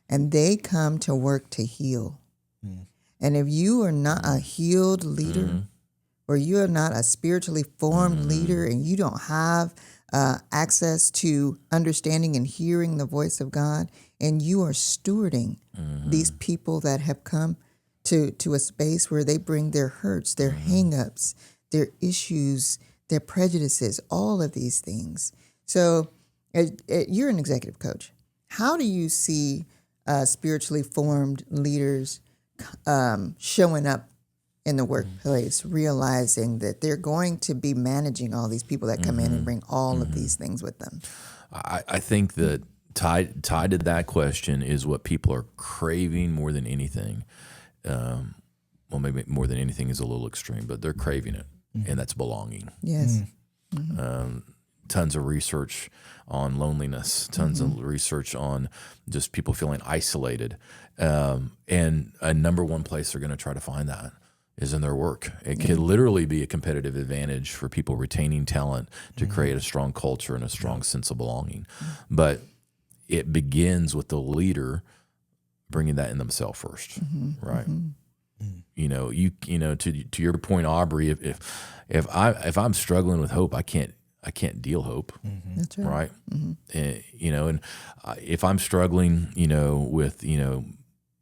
and they come to work to heal. And if you are not a healed leader, or you are not a spiritually formed leader, and you don't have access to understanding and hearing the voice of God, and you are stewarding these people that have come to a space where they bring their hurts, their hang-ups, their issues, their prejudices, all of these things. So you're an executive coach. How do you see spiritually formed leaders showing up in the workplace, realizing that they're going to be managing all these people that come in and bring all of these things with them? I think that tied to that question is what people are craving more than anything. Well, maybe more than anything is a little extreme, but they're craving it, and that's belonging. Yes. Tons of research on loneliness, tons of research on just people feeling isolated. And a number one place they're going to try to find that is in their work. It could literally be a competitive advantage for people retaining talent to create a strong culture and a strong sense of belonging. But it begins with the leader bringing that in themselves first, right? To your point, Aubrey, if I'm struggling with hope, I can't deal hope. That's right. And, and if I'm struggling, with,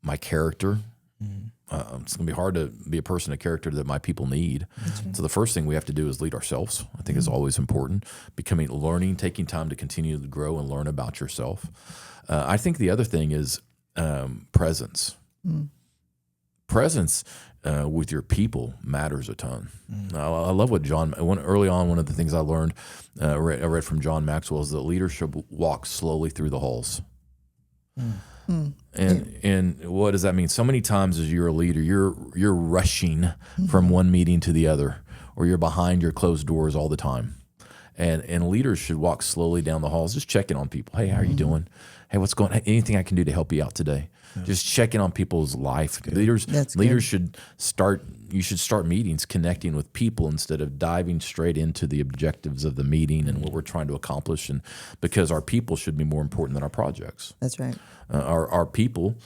my character, it's going to be hard to be a person of character that my people need. So the first thing we have to do is lead ourselves. I think is always important. Learning, taking time to continue to grow and learn about yourself. I think the other thing is presence. Presence with your people matters a ton. I love what early on, one of the things I learned, I read from John Maxwell, is that leadership walks slowly through the halls. And what does that mean? So many times as you're a leader, you're rushing from one meeting to the other, or you're behind your closed doors all the time. And leaders should walk slowly down the halls, just checking on people. Hey, how are you doing? Hey, what's going on? Anything I can do to help you out today? Just checking on people's life. Leaders should start you should start meetings connecting with people instead of diving straight into the objectives of the meeting and what we're trying to accomplish. And because our people should be more important than our projects. That's right. Our people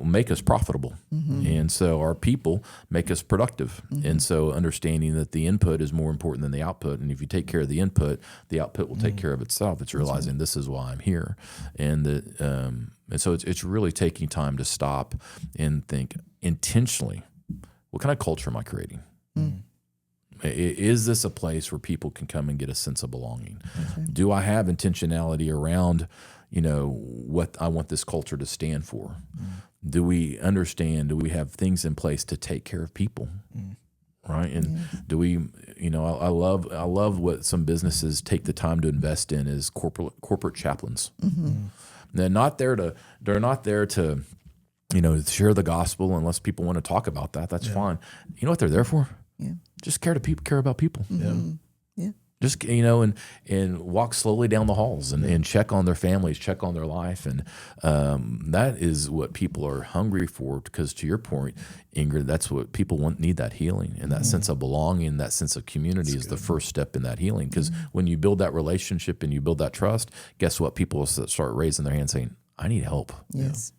make us profitable, and so our people make us productive. And so understanding that the input is more important than the output, and if you take care of the input will take care of itself. It's realizing this is why I'm here, and that and so it's really taking time to stop and think intentionally, what kind of culture am I creating? Is this a place where people can come and get a sense of belonging? Do I have intentionality around, what I want this culture to stand for? Do we understand? Do we have things in place to take care of people? Right? And do we, I love what some businesses take the time to invest in is corporate chaplains. They're not there to share the gospel unless people want to talk about that. That's fine. You know what they're there for? Just care about people. Just, and walk slowly down the halls and check on their families, check on their life. And that is what people are hungry for, because to your point, Ingrid, that's what people need that healing. And that sense of belonging, that sense of community is the first step in that healing. Because when you build that relationship and you build that trust, guess what? People will start raising their hand saying, I need help. Yes.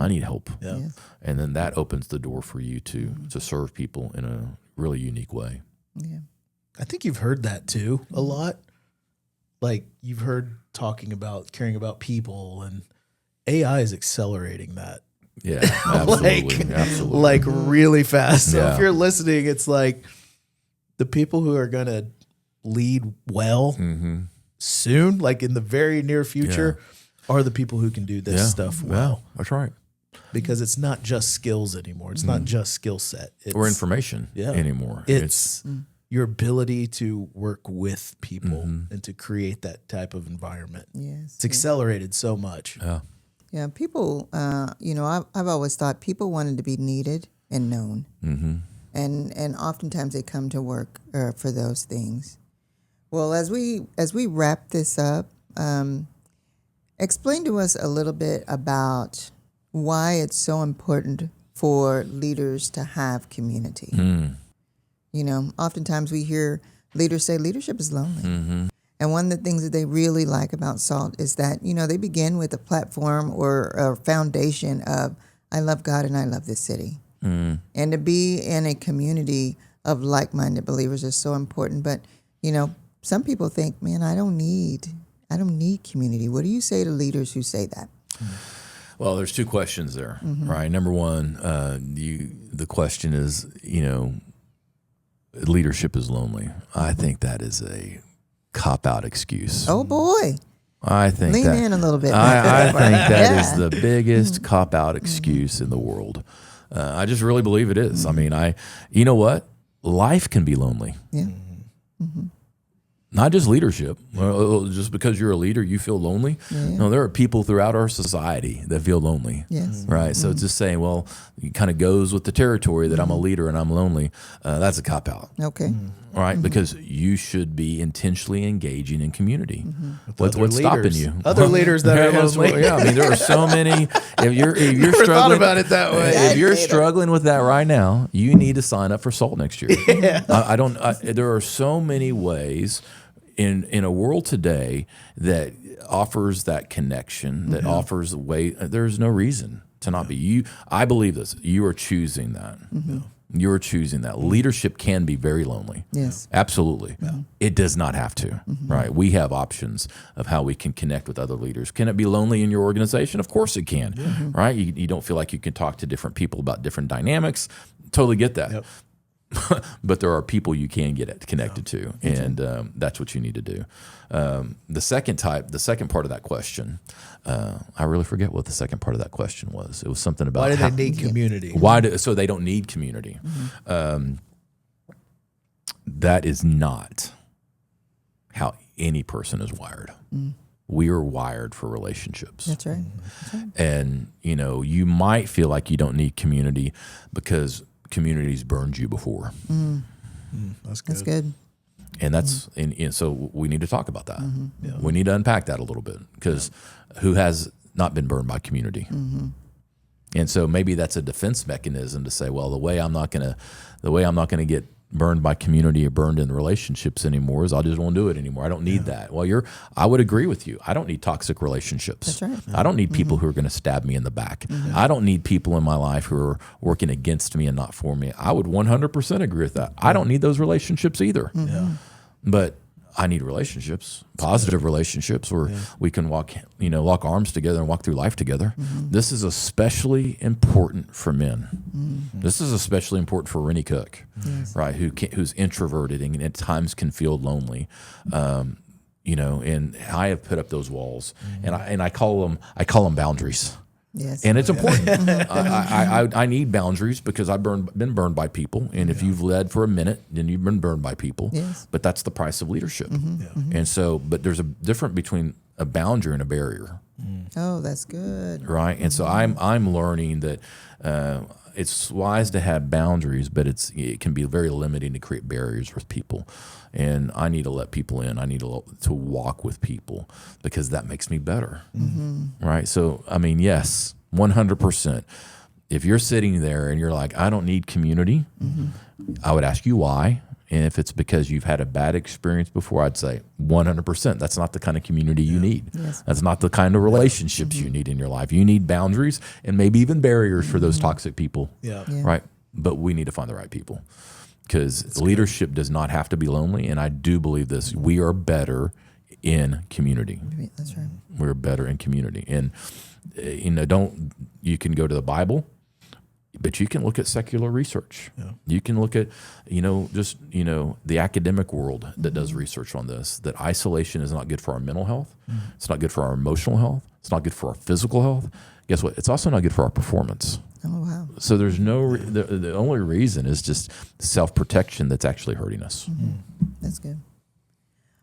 I need help. Yes. And then that opens the door for you to serve people in a really unique way. Yeah. I think you've heard that too a lot. Like you've heard talking about caring about people, and AI is accelerating that. Yeah, absolutely. Absolutely. Like really fast. So Yeah. if you're listening, it's like the people who are going to lead well soon, like in the very near future, are the people who can do this stuff well. Yeah, that's right. Because it's not just skills anymore. It's not just skill set. Or information anymore. It's your ability to work with people and to create that type of environment. Yes. It's accelerated so much. Yeah. Yeah. People, I've always thought people wanted to be needed and known. And oftentimes they come to work for those things. Well, as we wrap this up, explain to us a little bit about why it's so important for leaders to have community. Oftentimes we hear leaders say leadership is lonely. And one of the things that they really like about SALT is that, they begin with a platform or a foundation of, I love God and I love this city. And to be in a community of like-minded believers is so important. But, some people think, man, I don't need community. What do you say to leaders who say that? Well, there's two questions there, right? Number one, the question is, leadership is lonely. I think that is a cop-out excuse. Oh, boy. I think Lean in a little bit. I think that is the biggest cop-out excuse in the world. I just really believe it is. I mean, you know what? Life can be lonely. Yeah. Not just leadership. Just because you're a leader, you feel lonely. No, there are people throughout our society that feel lonely. Yes. Right. So it's just saying, well, it kind of goes with the territory that I'm a leader and I'm lonely. That's a cop out. Okay. All right, because you should be intentionally engaging in community. What's Other stopping leaders. you? Other leaders that are lonely. Yeah, I mean, there are so many. If you're Never struggling thought about it that way. if you're struggling with that right now, you need to sign up for SALT next year. There are so many ways in a world today that offers that connection, that offers a way. There's no reason to not be you. I believe this. You are choosing that. You're choosing that. Leadership can be very lonely. Yes. Absolutely. It does not have to, right? We have options of how we can connect with other leaders. Can it be lonely in your organization? Of course it can, right? You don't feel like you can talk to different people about different dynamics. Totally get that. Yep. But there are people you can get connected to, and that's what you need to do. The second part of that question, I really forget what the second part of that question was. It was something about Why do they need community? So they don't need community. That is not how any person is wired. We are wired for relationships. That's right. And, you might feel like you don't need community because community's burned you before. That's good. That's good. And that's and so we need to talk about that. We need to unpack that a little bit, because who has not been burned by community? And so maybe that's a defense mechanism to say, well, the way I'm not going to get burned by community or burned in relationships anymore is I just won't do it anymore. I don't need that. Well, I would agree with you. I don't need toxic relationships. That's right. I don't need people who are going to stab me in the back. I don't need people in my life who are working against me and not for me. I would 100% agree with that. I don't need those relationships either. But I need relationships, positive relationships where we can lock arms together and walk through life together. This is especially important for men. This is especially important for Rennie Cook, right? Who's introverted and at times can feel lonely. And I have put up those walls, and I call them boundaries. Yes. And it's important. I need boundaries because I've been burned by people. And if you've led for a minute, then you've been burned by people. Yes. But that's the price of leadership. And so, but there's a difference between a boundary and a barrier. Oh, that's good. Right. And so I'm learning that it's wise to have boundaries, but it can be very limiting to create barriers with people. And I need to let people in. I need to walk with people because that makes me better. Right. So, I mean, yes, 100%. If you're sitting there and you're like, I don't need community, I would ask you why. And if it's because you've had a bad experience before, I'd say 100%. That's not the kind of community you need. Yes. That's not the kind of relationships you need in your life. You need boundaries and maybe even barriers for those toxic people. Right. But we need to find the right people because leadership does not have to be lonely. And I do believe this. We are better in community. That's right. We're better in community. And, you can go to the Bible, but you can look at secular research. You can look at, the academic world that does research on this, that isolation is not good for our mental health. It's not good for our emotional health. It's not good for our physical health. Guess what? It's also not good for our performance. Oh, wow. So there's the only reason is just self-protection that's actually hurting us. That's good.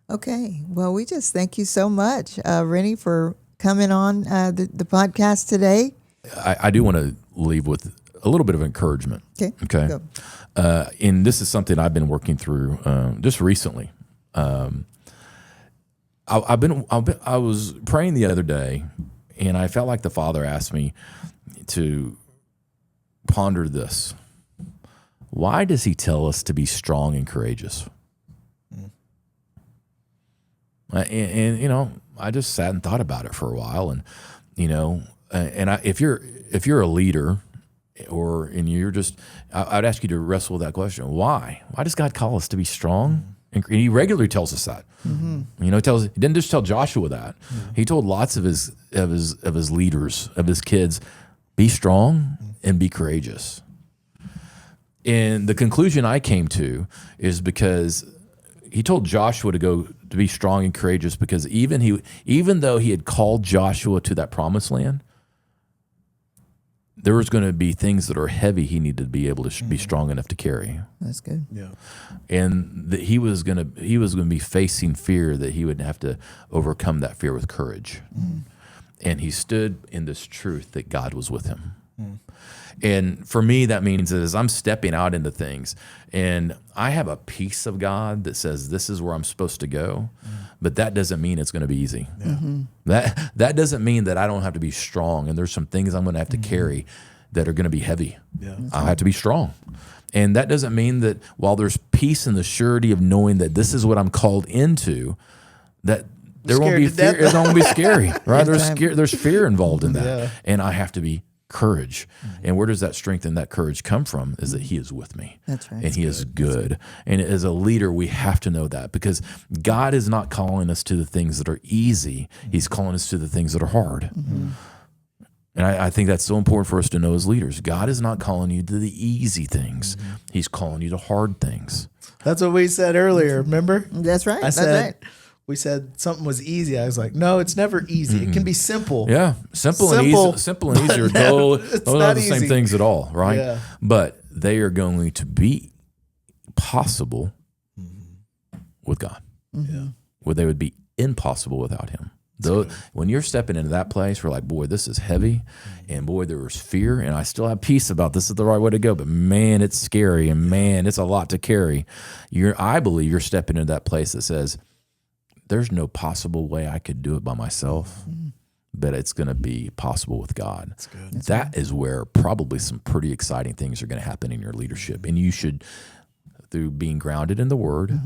Okay. Well, we just thank you so much, Rennie, for coming on the podcast today. I do want to leave with a little bit of encouragement. Okay. Go. And this is something I've been working through just recently. I was praying the other day, and I felt like the Father asked me to ponder this. Why does He tell us to be strong and courageous? And I just sat and thought about it for a while, and if you're a leader, and you're just, I'd ask you to wrestle with that question. Why? Why does God call us to be strong? And He regularly tells us that. He didn't just tell Joshua that. He told lots of his leaders, of his kids, be strong and be courageous. And the conclusion I came to is because He told Joshua to be strong and courageous because even though He had called Joshua to that promised land, there was going to be things that are heavy he needed to be able to be strong enough to carry. That's good. Yeah. And that he was going to be facing fear, that he would have to overcome that fear with courage. And he stood in this truth that God was with him. And for me, that means that as I'm stepping out into things, and I have a peace of God that says this is where I'm supposed to go, but that doesn't mean it's going to be easy. That doesn't mean that I don't have to be strong, and there's some things I'm going to have to carry that are going to be heavy. I have to be strong. And that doesn't mean that while there's peace and the surety of knowing that this is what I'm called into, that there won't be fear. It won't be scary, right? There's fear involved in that, and I have to be courage. And where does that strength and that courage come from? Is that He is with me. That's right. And He is good. And as a leader, we have to know that, because God is not calling us to the things that are easy. He's calling us to the things that are hard. And I think that's so important for us to know as leaders. God is not calling you to the easy things. He's calling you to hard things. That's what we said earlier, remember? That's right. We said something was easy. I was like, no, it's never easy. It can be simple. Yeah, simple and easy are those are not the same things at all, right? Yeah. But they are going to be possible with God. Where they would be impossible without Him. Though when you're stepping into that place, we're like, boy, this is heavy, and boy, there was fear, and I still have peace about this is the right way to go, but man, it's scary, and man, it's a lot to carry. I believe you're stepping into that place that says, there's no possible way I could do it by myself. but it's going to be possible with God. That's good. That is where probably some pretty exciting things are going to happen in your leadership. And you should, through being grounded in the Word,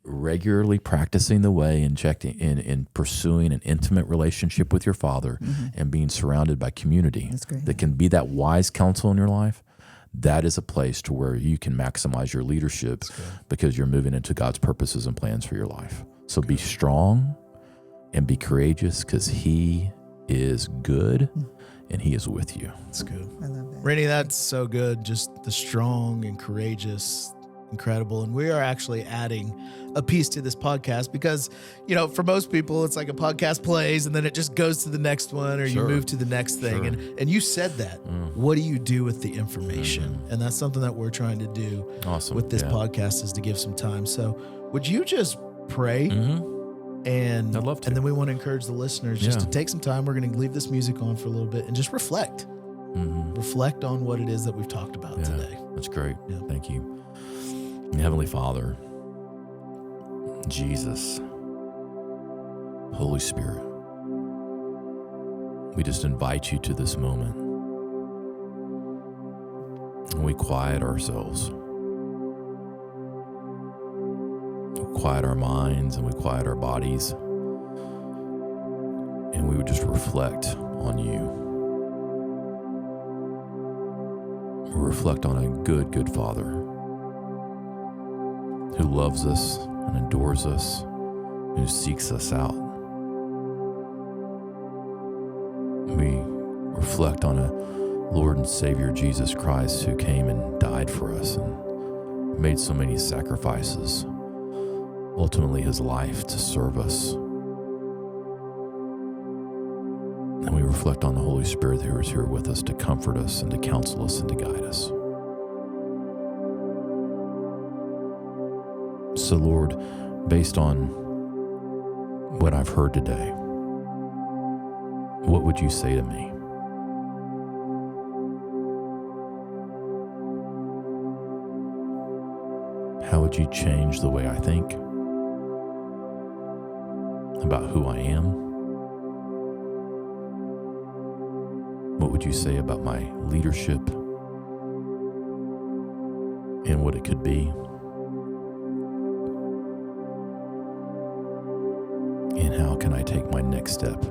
regularly practicing the way and in pursuing an intimate relationship with your Father, and being surrounded by community that can be that wise counsel in your life, that is a place to where you can maximize your leadership because you're moving into God's purposes and plans for your life. So be strong and be courageous, because He is good and He is with you. That's good. I love that. Rennie, that's so good. Just the strong and courageous, incredible. And we are actually adding a piece to this podcast because, for most people, it's like a podcast plays and then it just goes to the next one, or you move to the next thing. And you said that. What do you do with the information? And that's something that we're trying to do with this podcast, is to give some time. So would you just pray? And I'd love to. And then we want to encourage the listeners just to take some time. We're going to leave this music on for a little bit and just reflect. Reflect on what it is that we've talked about today. That's great. Thank you. Heavenly Father, Jesus, Holy Spirit, we just invite you to this moment. And we quiet ourselves. We quiet our minds and we quiet our bodies. And we would just reflect on you. Reflect on a good, good Father who loves us and adores us, who seeks us out. We reflect on a Lord and Savior, Jesus Christ, who came and died for us and made so many sacrifices, ultimately his life to serve us. And we reflect on the Holy Spirit who is here with us to comfort us and to counsel us and to guide us. So, Lord, based on what I've heard today, what would you say to me? How would you change the way I think about who I am? What would you say about my leadership and what it could be? And how can I take my next step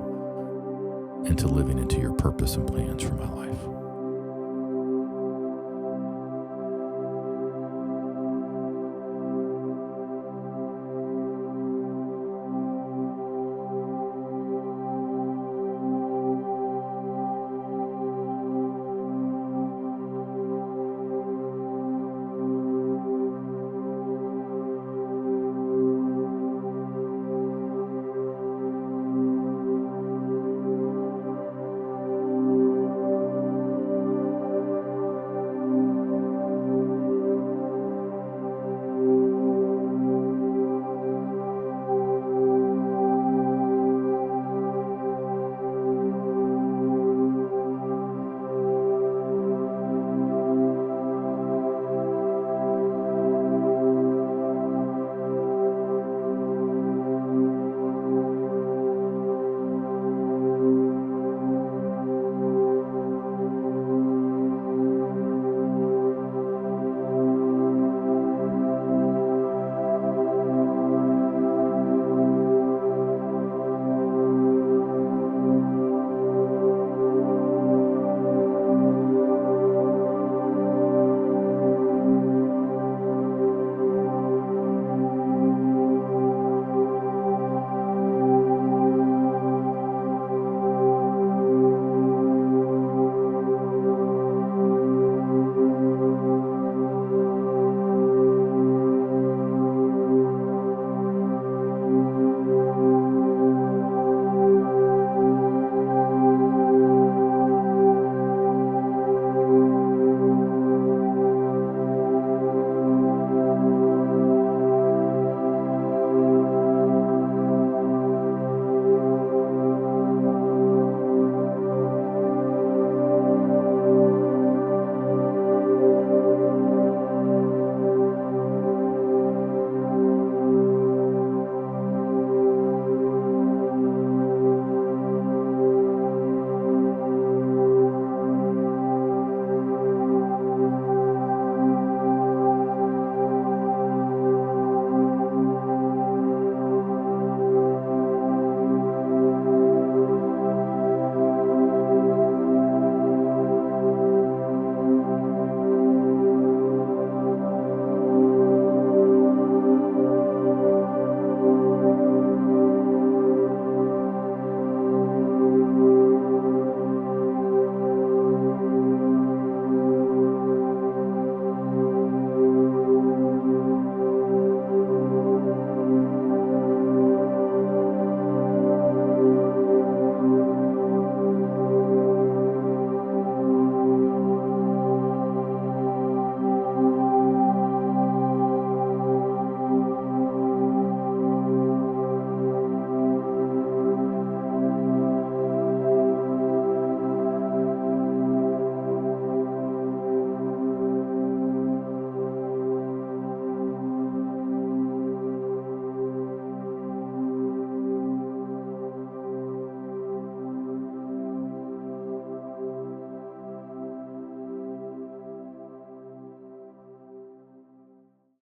into living into your purpose and plans for my life?